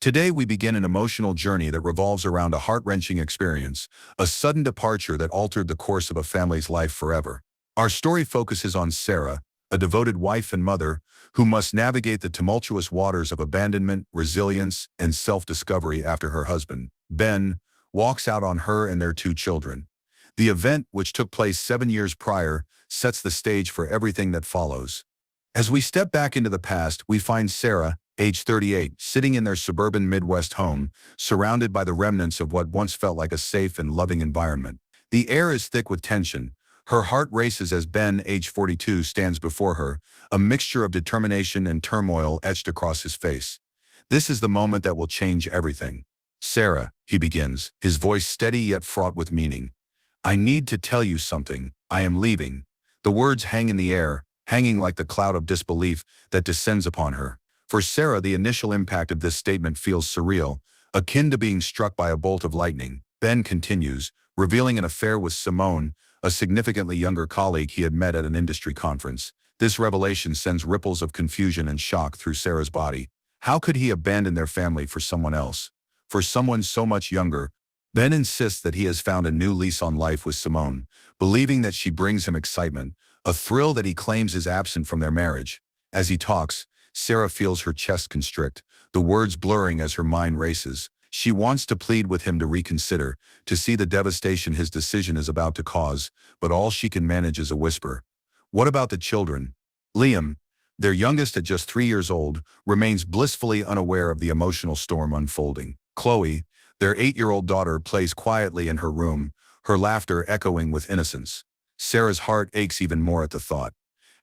Today we begin an emotional journey that revolves around a heart-wrenching experience, a sudden departure that altered the course of a family's life forever. Our story focuses on Sarah, a devoted wife and mother, who must navigate the tumultuous waters of abandonment, resilience, and self-discovery after her husband, Ben, walks out on her and their two children. The event, which took place 7 years prior, sets the stage for everything that follows. As we step back into the past, we find Sarah, age 38, sitting in their suburban Midwest home, surrounded by the remnants of what once felt like a safe and loving environment. The air is thick with tension. Her heart races as Ben, age 42, stands before her, a mixture of determination and turmoil etched across his face. This is the moment that will change everything. "Sarah," he begins, his voice steady yet fraught with meaning. "I need to tell you something. I am leaving." The words hang in the air, hanging like the cloud of disbelief that descends upon her. For Sarah, the initial impact of this statement feels surreal, akin to being struck by a bolt of lightning. Ben continues, revealing an affair with Simone, a significantly younger colleague he had met at an industry conference. This revelation sends ripples of confusion and shock through Sarah's body. How could he abandon their family for someone else? For someone so much younger? Ben insists that he has found a new lease on life with Simone, believing that she brings him excitement, a thrill that he claims is absent from their marriage. As he talks, Sarah feels her chest constrict, the words blurring as her mind races. She wants to plead with him to reconsider, to see the devastation his decision is about to cause, but all she can manage is a whisper. What about the children? Liam, their youngest at just 3 years old, remains blissfully unaware of the emotional storm unfolding. Chloe, their 8-year-old daughter, plays quietly in her room, her laughter echoing with innocence. Sarah's heart aches even more at the thought.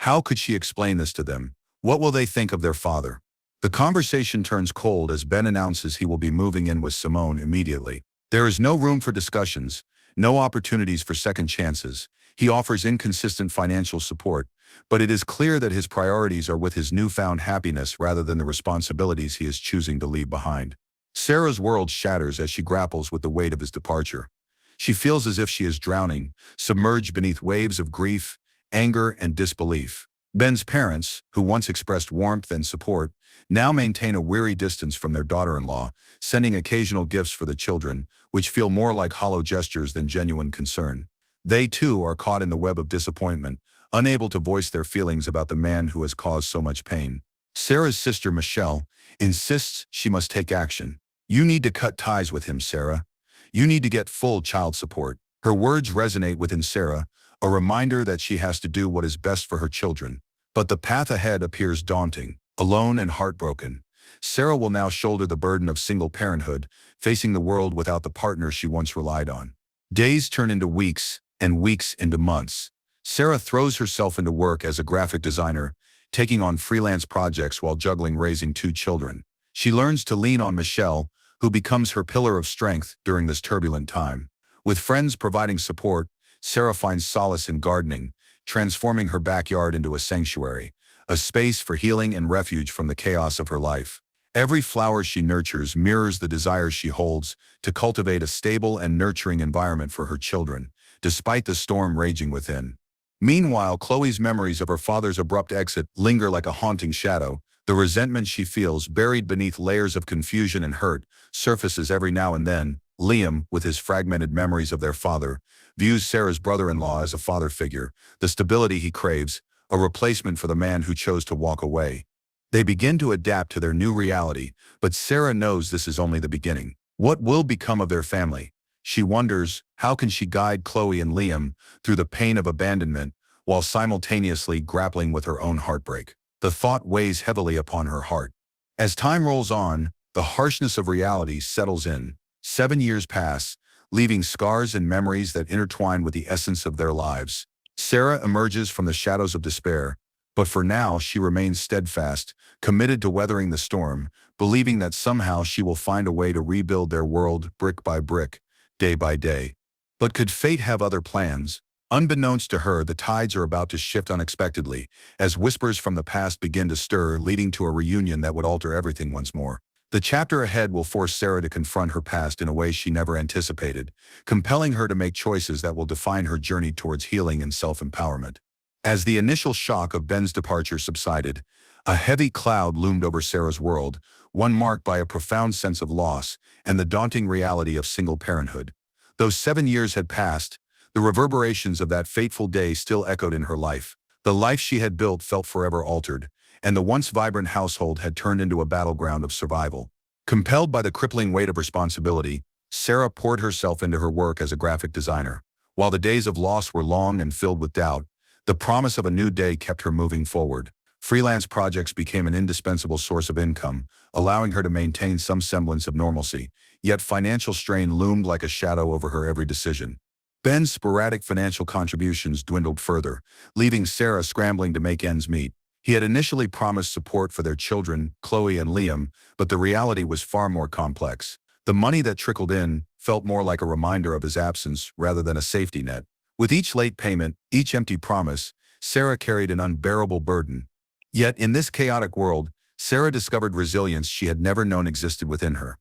How could she explain this to them? What will they think of their father? The conversation turns cold as Ben announces he will be moving in with Simone immediately. There is no room for discussions, no opportunities for second chances. He offers inconsistent financial support, but it is clear that his priorities are with his newfound happiness rather than the responsibilities he is choosing to leave behind. Sarah's world shatters as she grapples with the weight of his departure. She feels as if she is drowning, submerged beneath waves of grief, anger, and disbelief. Ben's parents, who once expressed warmth and support, now maintain a weary distance from their daughter-in-law, sending occasional gifts for the children, which feel more like hollow gestures than genuine concern. They, too, are caught in the web of disappointment, unable to voice their feelings about the man who has caused so much pain. Sarah's sister, Michelle, insists she must take action. "You need to cut ties with him, Sarah. You need to get full child support." Her words resonate within Sarah, a reminder that she has to do what is best for her children. But the path ahead appears daunting. Alone and heartbroken, Sarah will now shoulder the burden of single parenthood, facing the world without the partner she once relied on. Days turn into weeks, and weeks into months. Sarah throws herself into work as a graphic designer, taking on freelance projects while juggling raising 2 children. She learns to lean on Michelle, who becomes her pillar of strength during this turbulent time. With friends providing support, Sarah finds solace in gardening, transforming her backyard into a sanctuary, a space for healing and refuge from the chaos of her life. Every flower she nurtures mirrors the desires she holds to cultivate a stable and nurturing environment for her children, despite the storm raging within. Meanwhile, Chloe's memories of her father's abrupt exit linger like a haunting shadow. The resentment she feels, buried beneath layers of confusion and hurt, surfaces every now and then. Liam, with his fragmented memories of their father, views Sarah's brother-in-law as a father figure, the stability he craves, a replacement for the man who chose to walk away. They begin to adapt to their new reality, but Sarah knows this is only the beginning. What will become of their family? She wonders, how can she guide Chloe and Liam through the pain of abandonment while simultaneously grappling with her own heartbreak? The thought weighs heavily upon her heart. As time rolls on, the harshness of reality settles in. 7 years pass, leaving scars and memories that intertwine with the essence of their lives. Sarah emerges from the shadows of despair, but for now she remains steadfast, committed to weathering the storm, believing that somehow she will find a way to rebuild their world brick by brick, day by day. But could fate have other plans? Unbeknownst to her, the tides are about to shift unexpectedly, as whispers from the past begin to stir, leading to a reunion that would alter everything once more. The chapter ahead will force Sarah to confront her past in a way she never anticipated, compelling her to make choices that will define her journey towards healing and self-empowerment. As the initial shock of Ben's departure subsided, A heavy cloud loomed over Sarah's world, one marked by a profound sense of loss and the daunting reality of single parenthood. Though 7 years had passed, the reverberations of that fateful day still echoed in her life. The life she had built felt forever altered, and the once vibrant household had turned into a battleground of survival. Compelled by the crippling weight of responsibility, Sarah poured herself into her work as a graphic designer. While the days of loss were long and filled with doubt, the promise of a new day kept her moving forward. Freelance projects became an indispensable source of income, allowing her to maintain some semblance of normalcy, yet financial strain loomed like a shadow over her every decision. Ben's sporadic financial contributions dwindled further, leaving Sarah scrambling to make ends meet. He had initially promised support for their children, Chloe and Liam, but the reality was far more complex. The money that trickled in felt more like a reminder of his absence rather than a safety net. With each late payment, each empty promise, Sarah carried an unbearable burden. Yet in this chaotic world, Sarah discovered resilience she had never known existed within her.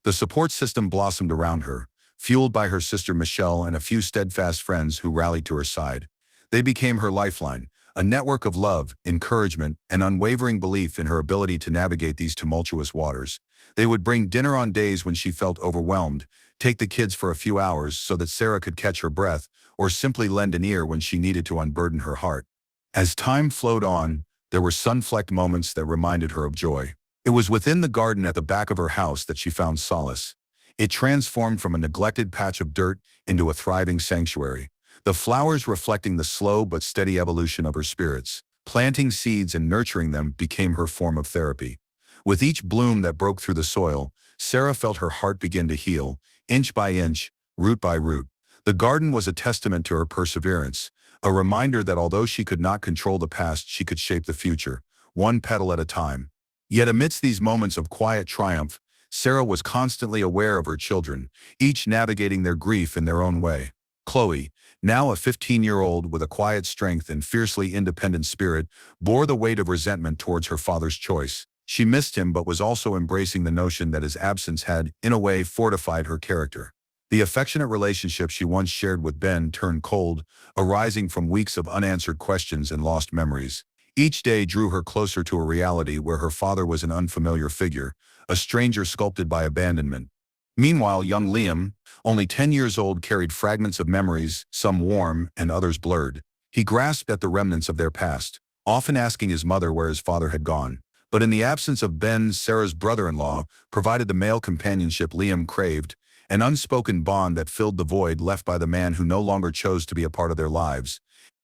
The support system blossomed around her, fueled by her sister Michelle and a few steadfast friends who rallied to her side. They became her lifeline, a network of love, encouragement, and unwavering belief in her ability to navigate these tumultuous waters. They would bring dinner on days when she felt overwhelmed, take the kids for a few hours so that Sarah could catch her breath, or simply lend an ear when she needed to unburden her heart. As time flowed on, there were sun-flecked moments that reminded her of joy. It was within the garden at the back of her house that she found solace. It transformed from a neglected patch of dirt into a thriving sanctuary, the flowers reflecting the slow but steady evolution of her spirits. Planting seeds and nurturing them became her form of therapy. With each bloom that broke through the soil, Sarah felt her heart begin to heal, inch by inch, root by root. The garden was a testament to her perseverance, a reminder that although she could not control the past, she could shape the future, one petal at a time. Yet amidst these moments of quiet triumph, Sarah was constantly aware of her children, each navigating their grief in their own way. Chloe, now a 15-year-old with a quiet strength and fiercely independent spirit, bore the weight of resentment towards her father's choice. She missed him but was also embracing the notion that his absence had, in a way, fortified her character. The affectionate relationship she once shared with Ben turned cold, arising from weeks of unanswered questions and lost memories. Each day drew her closer to a reality where her father was an unfamiliar figure, a stranger sculpted by abandonment. Meanwhile, young Liam, only 10 years old, carried fragments of memories, some warm and others blurred. He grasped at the remnants of their past, often asking his mother where his father had gone. But in the absence of Ben, Sarah's brother-in-law provided the male companionship Liam craved, an unspoken bond that filled the void left by the man who no longer chose to be a part of their lives.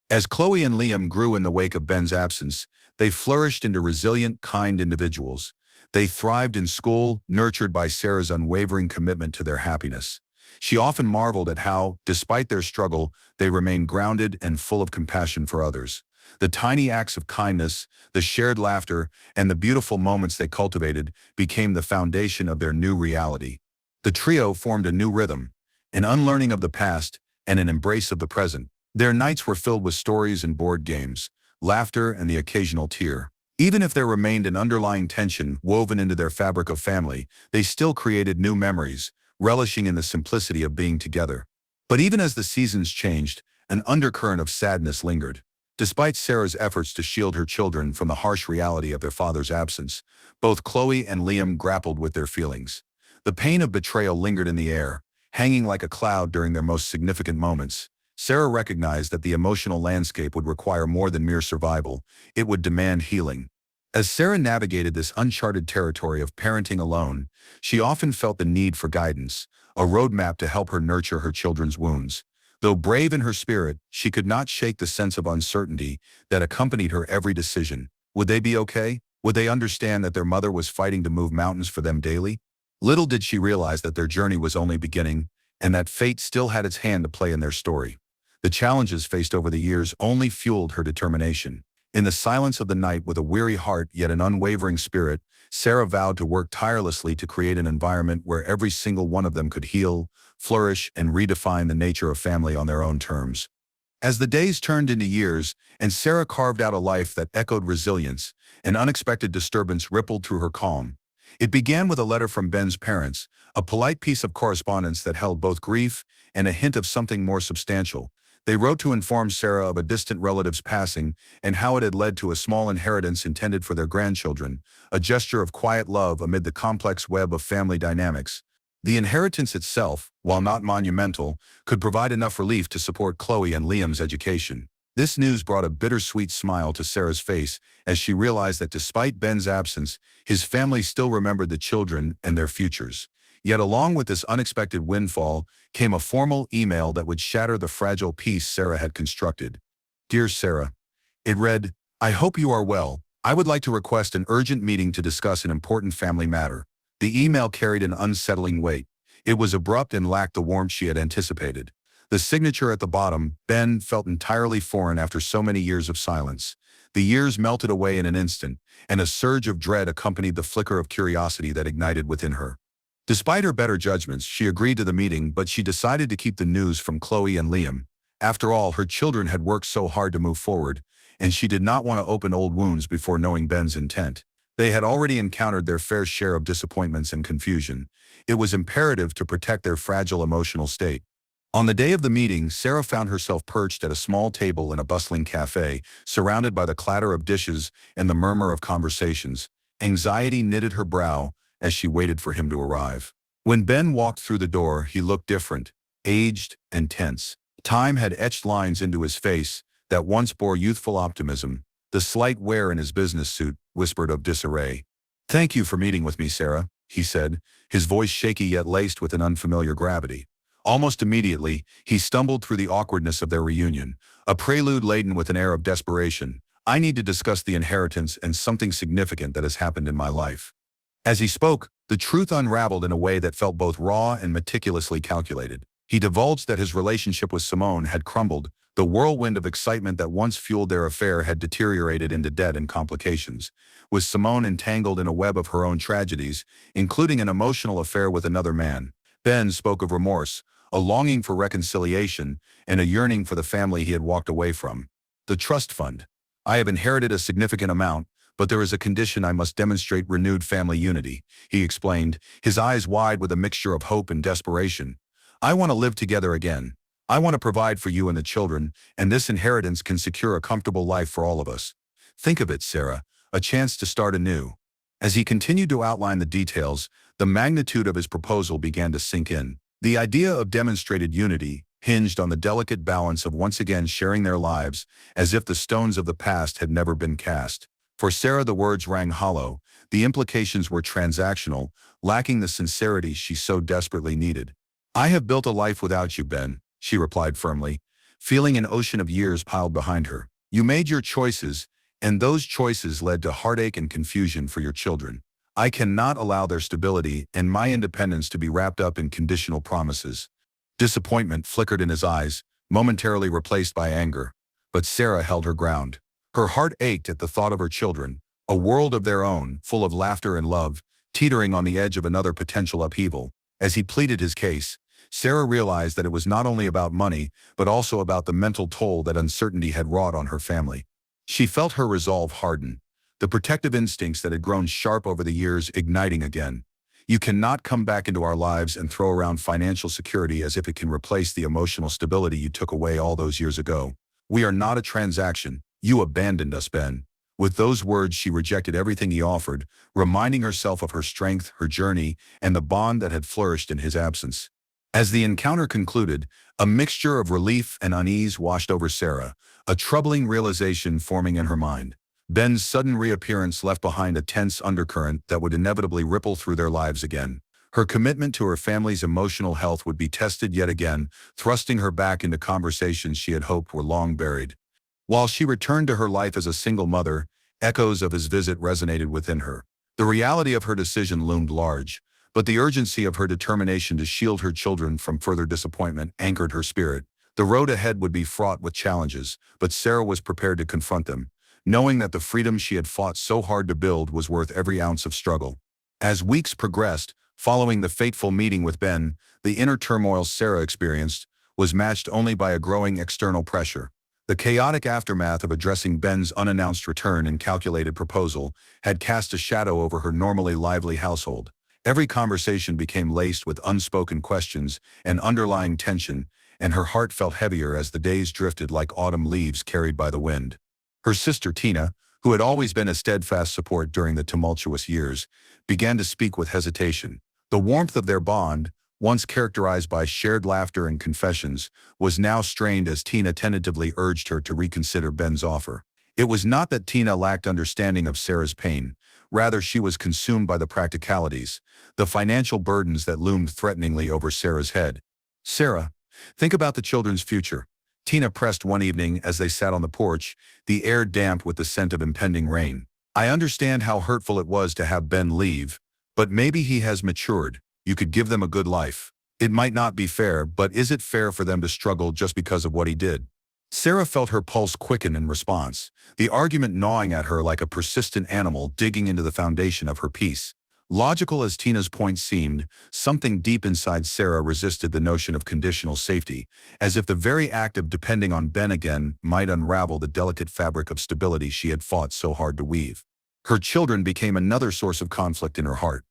As Chloe and Liam grew in the wake of Ben's absence, they flourished into resilient, kind individuals. They thrived in school, nurtured by Sarah's unwavering commitment to their happiness. She often marveled at how, despite their struggle, they remained grounded and full of compassion for others. The tiny acts of kindness, the shared laughter, and the beautiful moments they cultivated became the foundation of their new reality. The trio formed a new rhythm, an unlearning of the past and an embrace of the present. Their nights were filled with stories and board games, laughter and the occasional tear. Even if there remained an underlying tension woven into their fabric of family, they still created new memories, relishing in the simplicity of being together. But even as the seasons changed, an undercurrent of sadness lingered. Despite Sarah's efforts to shield her children from the harsh reality of their father's absence, both Chloe and Liam grappled with their feelings. The pain of betrayal lingered in the air, hanging like a cloud during their most significant moments. Sarah recognized that the emotional landscape would require more than mere survival. It would demand healing. As Sarah navigated this uncharted territory of parenting alone, she often felt the need for guidance, a roadmap to help her nurture her children's wounds. Though brave in her spirit, she could not shake the sense of uncertainty that accompanied her every decision. Would they be okay? Would they understand that their mother was fighting to move mountains for them daily? Little did she realize that their journey was only beginning, and that fate still had its hand to play in their story. The challenges faced over the years only fueled her determination. In the silence of the night, with a weary heart yet an unwavering spirit, Sarah vowed to work tirelessly to create an environment where every single one of them could heal, flourish, and redefine the nature of family on their own terms. As the days turned into years, and Sarah carved out a life that echoed resilience, an unexpected disturbance rippled through her calm. It began with a letter from Ben's parents, a polite piece of correspondence that held both grief and a hint of something more substantial. They wrote to inform Sarah of a distant relative's passing and how it had led to a small inheritance intended for their grandchildren, a gesture of quiet love amid the complex web of family dynamics. The inheritance itself, while not monumental, could provide enough relief to support Chloe and Liam's education. This news brought a bittersweet smile to Sarah's face as she realized that despite Ben's absence, his family still remembered the children and their futures. Yet along with this unexpected windfall came a formal email that would shatter the fragile peace Sarah had constructed. Dear Sarah, it read, I hope you are well. I would like to request an urgent meeting to discuss an important family matter. The email carried an unsettling weight. It was abrupt and lacked the warmth she had anticipated. The signature at the bottom, Ben, felt entirely foreign after so many years of silence. The years melted away in an instant, and a surge of dread accompanied the flicker of curiosity that ignited within her. Despite her better judgments, she agreed to the meeting, but she decided to keep the news from Chloe and Liam. After all, her children had worked so hard to move forward, and she did not want to open old wounds before knowing Ben's intent. They had already encountered their fair share of disappointments and confusion. It was imperative to protect their fragile emotional state. On the day of the meeting, Sarah found herself perched at a small table in a bustling cafe, surrounded by the clatter of dishes and the murmur of conversations. Anxiety knitted her brow as she waited for him to arrive. When Ben walked through the door, he looked different, aged and tense. Time had etched lines into his face that once bore youthful optimism. The slight wear in his business suit whispered of disarray. Thank you for meeting with me, Sarah, he said, his voice shaky yet laced with an unfamiliar gravity. Almost immediately, he stumbled through the awkwardness of their reunion, a prelude laden with an air of desperation. I need to discuss the inheritance and something significant that has happened in my life. As he spoke, the truth unraveled in a way that felt both raw and meticulously calculated. He divulged that his relationship with Simone had crumbled. The whirlwind of excitement that once fueled their affair had deteriorated into debt and complications, with Simone entangled in a web of her own tragedies, including an emotional affair with another man. Ben spoke of remorse, a longing for reconciliation, and a yearning for the family he had walked away from. The trust fund. I have inherited a significant amount, but there is a condition: I must demonstrate renewed family unity, he explained, his eyes wide with a mixture of hope and desperation. I want to live together again. I want to provide for you and the children, and this inheritance can secure a comfortable life for all of us. Think of it, Sarah, a chance to start anew. As he continued to outline the details, the magnitude of his proposal began to sink in. The idea of demonstrated unity hinged on the delicate balance of once again sharing their lives, as if the stones of the past had never been cast. For Sarah, the words rang hollow. The implications were transactional, lacking the sincerity she so desperately needed. I have built a life without you, Ben, she replied firmly, feeling an ocean of years piled behind her. You made your choices, and those choices led to heartache and confusion for your children. I cannot allow their stability and my independence to be wrapped up in conditional promises. Disappointment flickered in his eyes, momentarily replaced by anger. But Sarah held her ground. Her heart ached at the thought of her children, a world of their own, full of laughter and love, teetering on the edge of another potential upheaval. As he pleaded his case, Sarah realized that it was not only about money, but also about the mental toll that uncertainty had wrought on her family. She felt her resolve harden, the protective instincts that had grown sharp over the years igniting again. You cannot come back into our lives and throw around financial security as if it can replace the emotional stability you took away all those years ago. We are not a transaction. You abandoned us, Ben. With those words, she rejected everything he offered, reminding herself of her strength, her journey, and the bond that had flourished in his absence. As the encounter concluded, a mixture of relief and unease washed over Sarah, a troubling realization forming in her mind. Ben's sudden reappearance left behind a tense undercurrent that would inevitably ripple through their lives again. Her commitment to her family's emotional health would be tested yet again, thrusting her back into conversations she had hoped were long buried. While she returned to her life as a single mother, echoes of his visit resonated within her. The reality of her decision loomed large, but the urgency of her determination to shield her children from further disappointment anchored her spirit. The road ahead would be fraught with challenges, but Sarah was prepared to confront them, knowing that the freedom she had fought so hard to build was worth every ounce of struggle. As weeks progressed, following the fateful meeting with Ben, the inner turmoil Sarah experienced was matched only by a growing external pressure. The chaotic aftermath of addressing Ben's unannounced return and calculated proposal had cast a shadow over her normally lively household. Every conversation became laced with unspoken questions and underlying tension, and her heart felt heavier as the days drifted like autumn leaves carried by the wind. Her sister Tina, who had always been a steadfast support during the tumultuous years, began to speak with hesitation. The warmth of their bond, once characterized by shared laughter and confessions, was now strained as Tina tentatively urged her to reconsider Ben's offer. It was not that Tina lacked understanding of Sarah's pain. Rather, she was consumed by the practicalities, the financial burdens that loomed threateningly over Sarah's head. "Sarah, think about the children's future," Tina pressed one evening as they sat on the porch, the air damp with the scent of impending rain. "I understand how hurtful it was to have Ben leave, but maybe he has matured. You could give them a good life. It might not be fair, but is it fair for them to struggle just because of what he did?" Sarah felt her pulse quicken in response, the argument gnawing at her like a persistent animal digging into the foundation of her peace. Logical as Tina's point seemed, something deep inside Sarah resisted the notion of conditional safety, as if the very act of depending on Ben again might unravel the delicate fabric of stability she had fought so hard to weave. Her children became another source of conflict in her heart.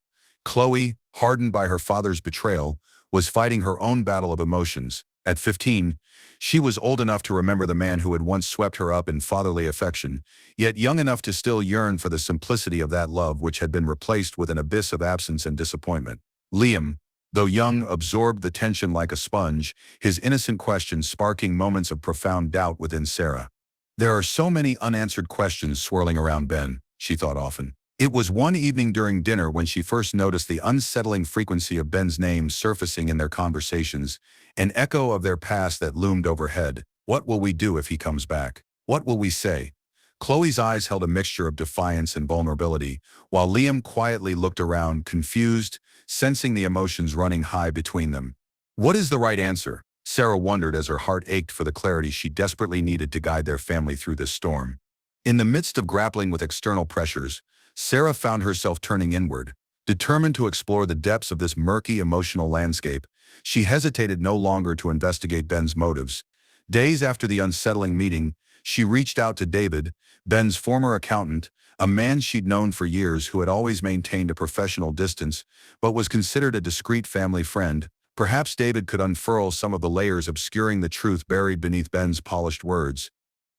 Chloe, hardened by her father's betrayal, was fighting her own battle of emotions. At 15, she was old enough to remember the man who had once swept her up in fatherly affection, yet young enough to still yearn for the simplicity of that love which had been replaced with an abyss of absence and disappointment. Liam, though young, absorbed the tension like a sponge, his innocent questions sparking moments of profound doubt within Sarah. "There are so many unanswered questions swirling around Ben," she thought often. It was one evening during dinner when she first noticed the unsettling frequency of Ben's name surfacing in their conversations, an echo of their past that loomed overhead. "What will we do if he comes back? What will we say?" Chloe's eyes held a mixture of defiance and vulnerability, while Liam quietly looked around, confused, sensing the emotions running high between them. What is the right answer? Sarah wondered as her heart ached for the clarity she desperately needed to guide their family through this storm. In the midst of grappling with external pressures, Sarah found herself turning inward. Determined to explore the depths of this murky emotional landscape, she hesitated no longer to investigate Ben's motives. Days after the unsettling meeting, she reached out to David, Ben's former accountant, a man she'd known for years who had always maintained a professional distance, but was considered a discreet family friend. Perhaps David could unfurl some of the layers obscuring the truth buried beneath Ben's polished words.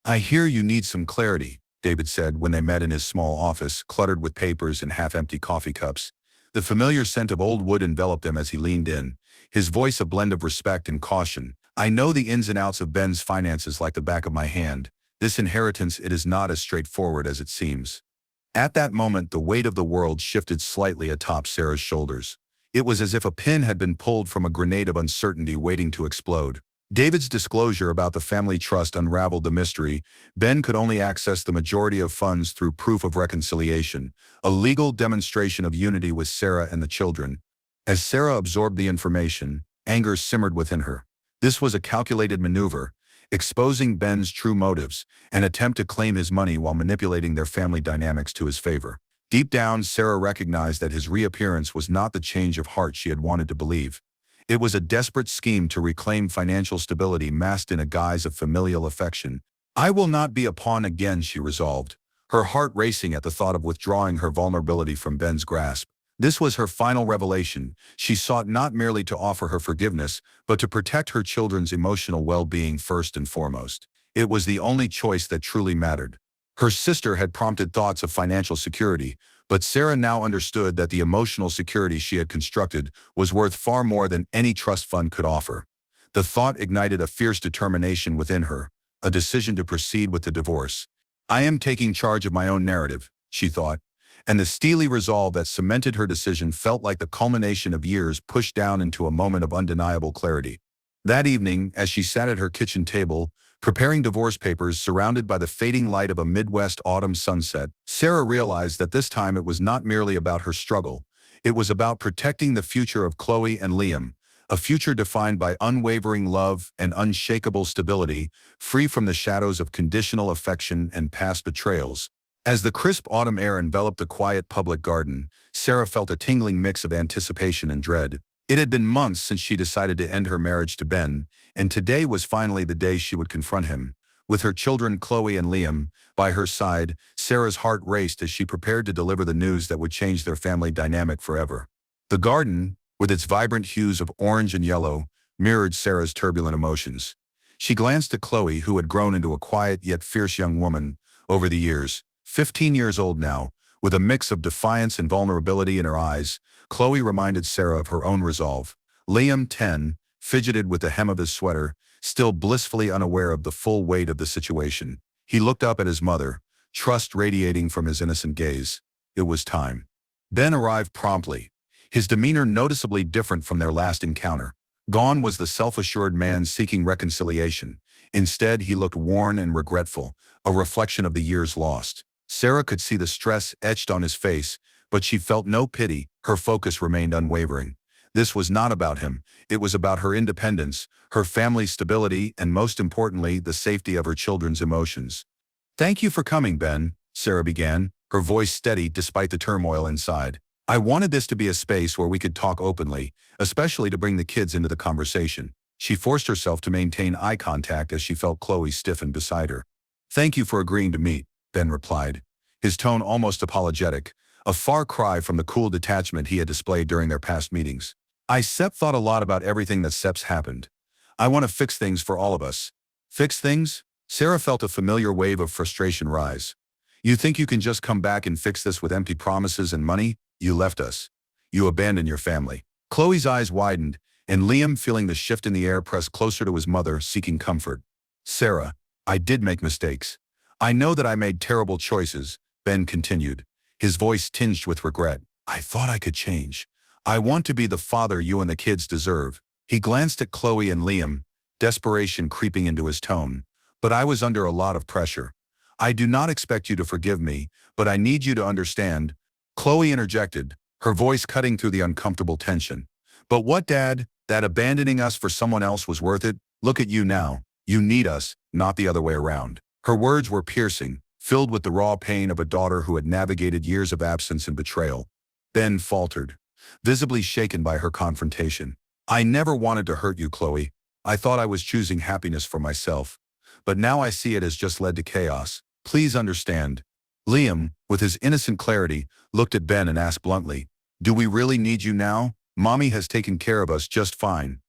"I hear you need some clarity," David said when they met in his small office, cluttered with papers and half-empty coffee cups. The familiar scent of old wood enveloped him as he leaned in, his voice a blend of respect and caution. "I know the ins and outs of Ben's finances like the back of my hand. This inheritance, it is not as straightforward as it seems." At that moment, the weight of the world shifted slightly atop Sarah's shoulders. It was as if a pin had been pulled from a grenade of uncertainty waiting to explode. David's disclosure about the family trust unraveled the mystery. Ben could only access the majority of funds through proof of reconciliation, a legal demonstration of unity with Sarah and the children. As Sarah absorbed the information, anger simmered within her. This was a calculated maneuver, exposing Ben's true motives, an attempt to claim his money while manipulating their family dynamics to his favor. Deep down, Sarah recognized that his reappearance was not the change of heart she had wanted to believe. It was a desperate scheme to reclaim financial stability masked in a guise of familial affection. "I will not be a pawn again," she resolved, her heart racing at the thought of withdrawing her vulnerability from Ben's grasp. This was her final revelation. She sought not merely to offer her forgiveness, but to protect her children's emotional well-being first and foremost. It was the only choice that truly mattered. Her sister had prompted thoughts of financial security, but Sarah now understood that the emotional security she had constructed was worth far more than any trust fund could offer. The thought ignited a fierce determination within her, a decision to proceed with the divorce. "I am taking charge of my own narrative," she thought, and the steely resolve that cemented her decision felt like the culmination of years pushed down into a moment of undeniable clarity. That evening, as she sat at her kitchen table, preparing divorce papers surrounded by the fading light of a Midwest autumn sunset, Sarah realized that this time it was not merely about her struggle. It was about protecting the future of Chloe and Liam, a future defined by unwavering love and unshakable stability, free from the shadows of conditional affection and past betrayals. As the crisp autumn air enveloped the quiet public garden, Sarah felt a tingling mix of anticipation and dread. It had been months since she decided to end her marriage to Ben, and today was finally the day she would confront him. With her children Chloe and Liam by her side, Sarah's heart raced as she prepared to deliver the news that would change their family dynamic forever. The garden, with its vibrant hues of orange and yellow, mirrored Sarah's turbulent emotions. She glanced at Chloe, who had grown into a quiet yet fierce young woman over the years. 15 years old now, with a mix of defiance and vulnerability in her eyes, Chloe reminded Sarah of her own resolve. Liam, 10, fidgeted with the hem of his sweater, still blissfully unaware of the full weight of the situation. He looked up at his mother, trust radiating from his innocent gaze. It was time. Ben arrived promptly, his demeanor noticeably different from their last encounter. Gone was the self-assured man seeking reconciliation. Instead, he looked worn and regretful, a reflection of the years lost. Sarah could see the stress etched on his face, but she felt no pity. Her focus remained unwavering. This was not about him. It was about her independence, her family's stability, and most importantly, the safety of her children's emotions. "Thank you for coming, Ben," Sarah began, her voice steady despite the turmoil inside. "I wanted this to be a space where we could talk openly, especially to bring the kids into the conversation." She forced herself to maintain eye contact as she felt Chloe stiffen beside her. "Thank you for agreeing to meet," Ben replied, his tone almost apologetic, a far cry from the cool detachment he had displayed during their past meetings. "Sep thought a lot about everything that Sep's happened. I want to fix things for all of us." "Fix things?" Sarah felt a familiar wave of frustration rise. "You think you can just come back and fix this with empty promises and money? You left us. You abandoned your family." Chloe's eyes widened, and Liam, feeling the shift in the air, pressed closer to his mother, seeking comfort. "Sarah, I did make mistakes. I know that I made terrible choices," Ben continued, his voice tinged with regret. "I thought I could change. I want to be the father you and the kids deserve." He glanced at Chloe and Liam, desperation creeping into his tone. "But I was under a lot of pressure. I do not expect you to forgive me, but I need you to understand." Chloe interjected, her voice cutting through the uncomfortable tension. "But what, Dad? That abandoning us for someone else was worth it? Look at you now. You need us, not the other way around." Her words were piercing, filled with the raw pain of a daughter who had navigated years of absence and betrayal. Ben faltered, visibly shaken by her confrontation. "I never wanted to hurt you, Chloe. I thought I was choosing happiness for myself. But now I see it has just led to chaos. Please understand." Liam, with his innocent clarity, looked at Ben and asked bluntly, "Do we really need you now? Mommy has taken care of us just fine."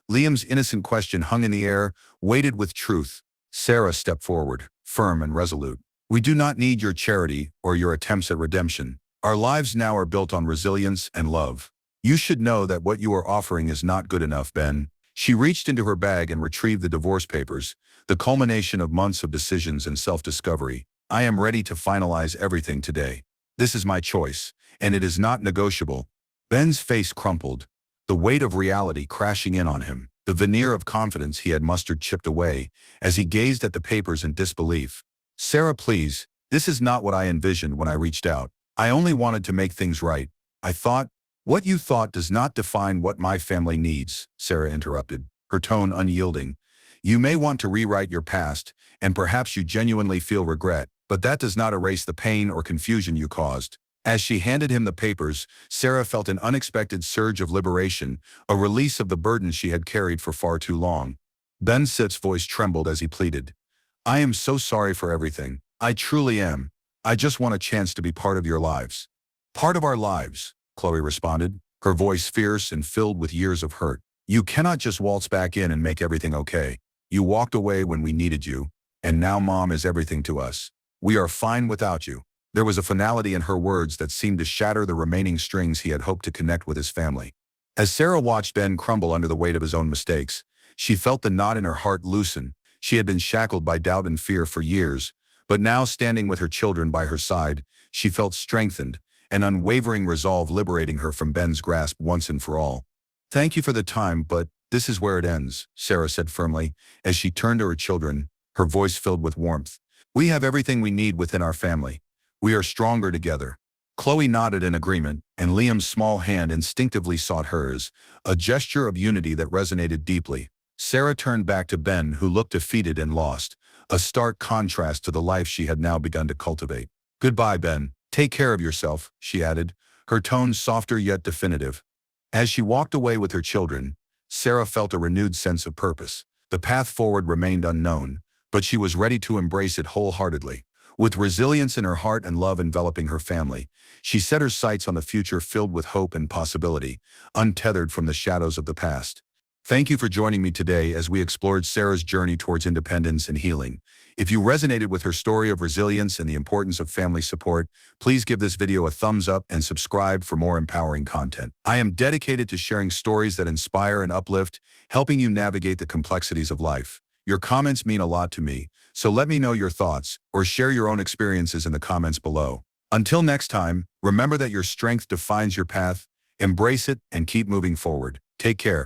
Liam's innocent question hung in the air, weighted with truth. Sarah stepped forward, firm and resolute. "We do not need your charity or your attempts at redemption. Our lives now are built on resilience and love. You should know that what you are offering is not good enough, Ben." She reached into her bag and retrieved the divorce papers, the culmination of months of decisions and self-discovery. "I am ready to finalize everything today. This is my choice, and it is not negotiable." Ben's face crumpled, the weight of reality crashing in on him. The veneer of confidence he had mustered chipped away as he gazed at the papers in disbelief. "Sarah, please, this is not what I envisioned when I reached out. I only wanted to make things right. I thought—" "What you thought does not define what my family needs," Sarah interrupted, her tone unyielding. "You may want to rewrite your past, and perhaps you genuinely feel regret, but that does not erase the pain or confusion you caused." As she handed him the papers, Sarah felt an unexpected surge of liberation, a release of the burden she had carried for far too long. Ben Sip's voice trembled as he pleaded, "I am so sorry for everything. I truly am. I just want a chance to be part of your lives." "Part of our lives," Chloe responded, her voice fierce and filled with years of hurt. "You cannot just waltz back in and make everything okay. You walked away when we needed you, and now Mom is everything to us. We are fine without you." There was a finality in her words that seemed to shatter the remaining strings he had hoped to connect with his family. As Sarah watched Ben crumble under the weight of his own mistakes, she felt the knot in her heart loosen. She had been shackled by doubt and fear for years, but now, standing with her children by her side, she felt strengthened, an unwavering resolve liberating her from Ben's grasp once and for all. "Thank you for the time, but this is where it ends," Sarah said firmly, as she turned to her children, her voice filled with warmth. "We have everything we need within our family. We are stronger together." Chloe nodded in agreement, and Liam's small hand instinctively sought hers, a gesture of unity that resonated deeply. Sarah turned back to Ben, who looked defeated and lost, a stark contrast to the life she had now begun to cultivate. "Goodbye, Ben. Take care of yourself," she added, her tone softer yet definitive. As she walked away with her children, Sarah felt a renewed sense of purpose. The path forward remained unknown, but she was ready to embrace it wholeheartedly. With resilience in her heart and love enveloping her family, she set her sights on the future filled with hope and possibility, untethered from the shadows of the past. Thank you for joining me today as we explored Sarah's journey towards independence and healing. If you resonated with her story of resilience and the importance of family support, please give this video a thumbs up and subscribe for more empowering content. I am dedicated to sharing stories that inspire and uplift, helping you navigate the complexities of life. Your comments mean a lot to me, so let me know your thoughts or share your own experiences in the comments below. Until next time, remember that your strength defines your path, embrace it, and keep moving forward. Take care.